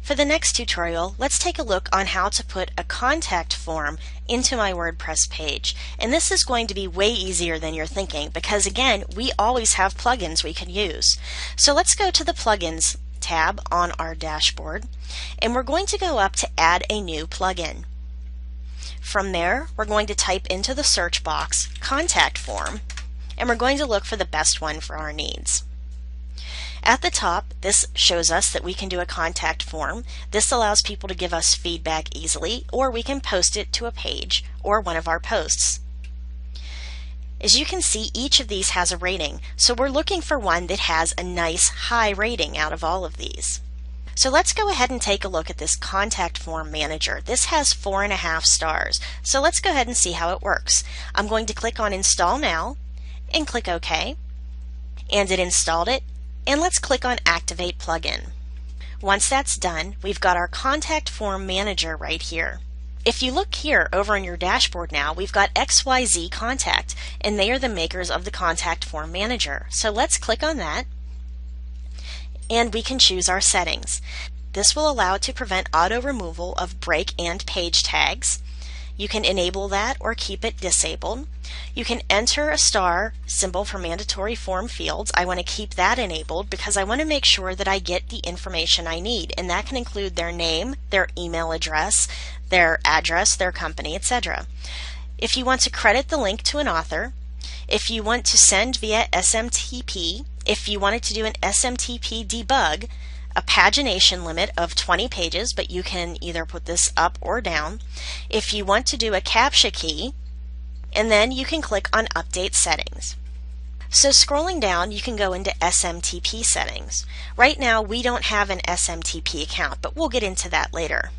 For the next tutorial, let's take a look on how to put a contact form into my WordPress page. And this is going to be way easier than you're thinking because, again, we always have plugins we can use. So let's go to the Plugins tab on our dashboard, and we're going to go up to Add a New Plugin. From there, we're going to type into the search box Contact Form, and we're going to look for the best one for our needs. At the top, this shows us that we can do a contact form. This allows people to give us feedback easily, or we can post it to a page or one of our posts. As you can see, each of these has a rating, so we're looking for one that has a nice high rating out of all of these. So let's go ahead and take a look at this contact form manager. This has 4.5 stars, so let's go ahead and see how it works. I'm going to click on Install Now and click OK, and it installed it. And let's click on Activate Plugin. Once that's done, we've got our contact form manager right here. If you look here over on your dashboard now, we've got XYZ Contact, and they are the makers of the contact form manager. So let's click on that, and we can choose our settings. This will allow it to prevent auto removal of break and page tags. You can enable that or keep it disabled. You can enter a star symbol for mandatory form fields. I want to keep that enabled because I want to make sure that I get the information I need, and that can include their name, their email address, their address, their company, etc. If you want to credit the link to an author, if you want to send via SMTP, if you wanted to do an SMTP debug, a pagination limit of 20 pages, but you can either put this up or down. If you want to do a CAPTCHA key, and then you can click on Update Settings. So scrolling down, you can go into SMTP settings. Right now, we don't have an SMTP account, but we'll get into that later.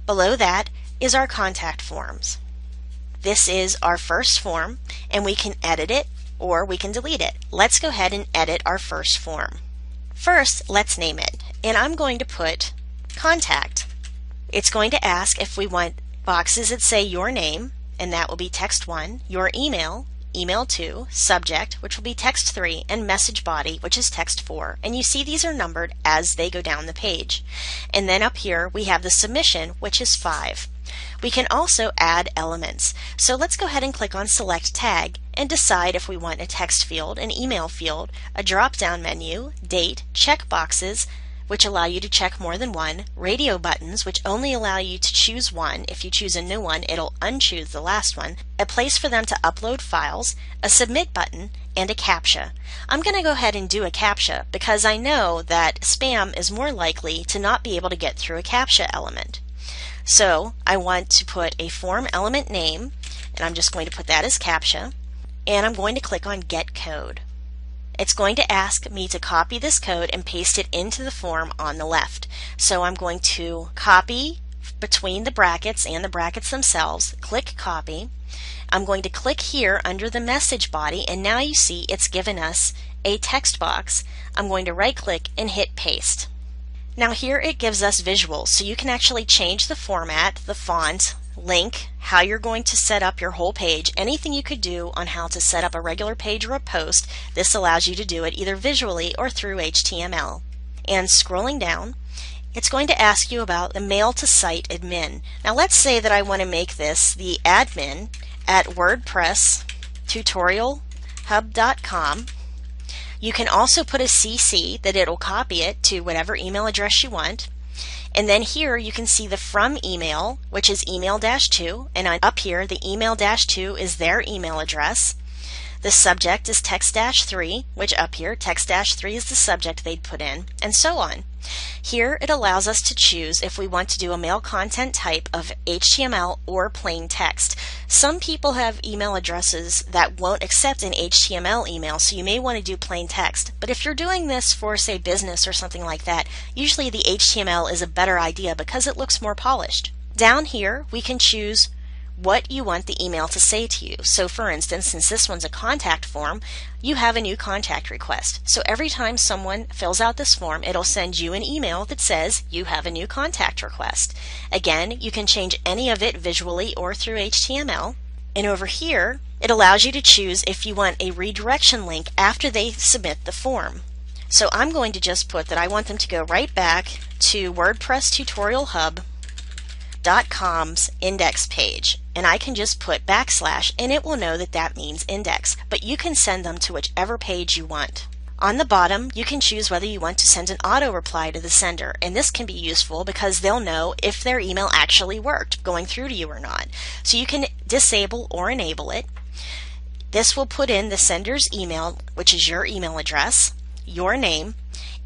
Below that is our contact forms. This is our first form, and we can edit it or we can delete it. Let's go ahead and edit our first form. First, let's name it, and I'm going to put Contact. It's going to ask if we want boxes that say your name, and that will be text 1, your email, email 2, subject, which will be text 3, and message body, which is text 4. And you see these are numbered as they go down the page. And then up here we have the submission, which is 5. We can also add elements. So let's go ahead and click on Select Tag and decide if we want a text field, an email field, a drop-down menu, date, check boxes, which allow you to check more than one, radio buttons, which only allow you to choose one. If you choose a new one, it'll unchoose the last one, a place for them to upload files, a submit button, and a CAPTCHA. I'm going to go ahead and do a CAPTCHA because I know that spam is more likely to not be able to get through a CAPTCHA element. So I want to put a form element name, and I'm just going to put that as CAPTCHA, and I'm going to click on Get Code. It's going to ask me to copy this code and paste it into the form on the left. So I'm going to copy between the brackets and the brackets themselves, click Copy. I'm going to click here under the message body, and now you see it's given us a text box. I'm going to right click and hit Paste. Now here it gives us visuals, so you can actually change the format, the font, link, how you're going to set up your whole page, anything you could do on how to set up a regular page or a post. This allows you to do it either visually or through HTML. And scrolling down, it's going to ask you about the mail to site admin. Now let's say that I want to make this the admin at WordPress tutorialhub.com. You can also put a CC that it'll copy it to whatever email address you want. And then here you can see the from email, which is email-2, and up here the email-2 is their email address. The subject is text-3, which up here text-3 is the subject they'd put in, and so on. Here it allows us to choose if we want to do a mail content type of HTML or plain text. Some people have email addresses that won't accept an HTML email, so you may want to do plain text. But if you're doing this for, say, business or something like that, usually the HTML is a better idea because it looks more polished. Down here we can choose what you want the email to say to you. So for instance, since this one's a contact form, you have a new contact request. So every time someone fills out this form, it'll send you an email that says you have a new contact request. Again, you can change any of it visually or through HTML. And over here, it allows you to choose if you want a redirection link after they submit the form. So I'm going to just put that I want them to go right back to WordPress Tutorial Hub.com's index page, and I can just put / and it will know that that means index, but you can send them to whichever page you want. On the bottom, you can choose whether you want to send an auto reply to the sender, and this can be useful because they'll know if their email actually worked, going through to you or not. So you can disable or enable it. This will put in the sender's email, which is your email address, your name.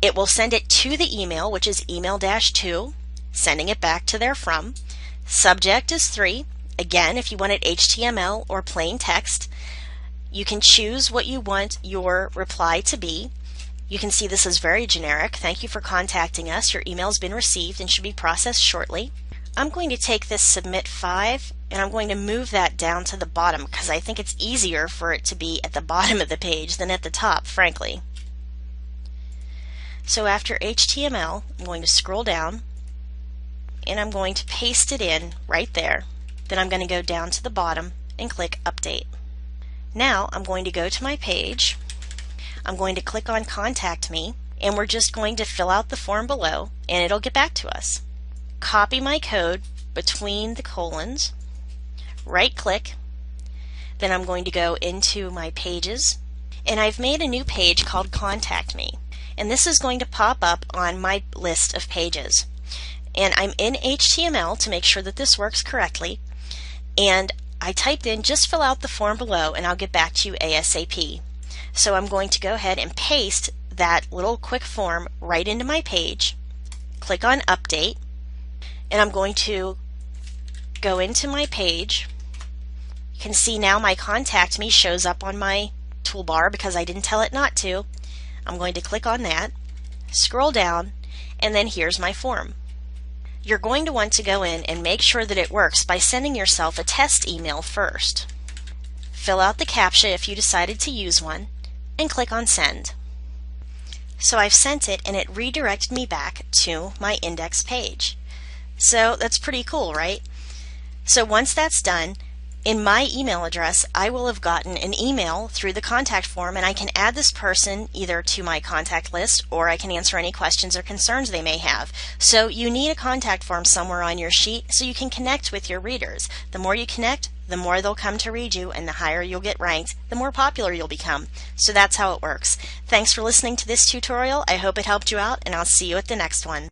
It will send it to the email, which is email-to, sending it back to their from. Subject is 3. Again, if you want it HTML or plain text, you can choose what you want your reply to be. You can see this is very generic. Thank you for contacting us. Your email's been received and should be processed shortly. I'm going to take this Submit 5 and I'm going to move that down to the bottom because I think it's easier for it to be at the bottom of the page than at the top, frankly. So after HTML, I'm going to scroll down and I'm going to paste it in right there. Then I'm going to go down to the bottom and click Update. Now I'm going to go to my page. I'm going to click on Contact Me, and we're just going to fill out the form below and it'll get back to us. Copy my code between the colons, right click, then I'm going to go into my pages, and I've made a new page called Contact Me, and this is going to pop up on my list of pages. And I'm in HTML to make sure that this works correctly, and I typed in just fill out the form below and I'll get back to you ASAP. So I'm going to go ahead and paste that little quick form right into my page, click on Update, and I'm going to go into my page. You can see now my Contact Me shows up on my toolbar because I didn't tell it not to. I'm going to click on that, scroll down, and then here's my form. You're going to want to go in and make sure that it works by sending yourself a test email first. Fill out the CAPTCHA if you decided to use one, and click on Send. So I've sent it and it redirected me back to my index page. So that's pretty cool, right? So once that's done, in my email address, I will have gotten an email through the contact form, and I can add this person either to my contact list or I can answer any questions or concerns they may have. So you need a contact form somewhere on your sheet so you can connect with your readers. The more you connect, the more they'll come to read you, and the higher you'll get ranked, the more popular you'll become. So that's how it works. Thanks for listening to this tutorial. I hope it helped you out, and I'll see you at the next one.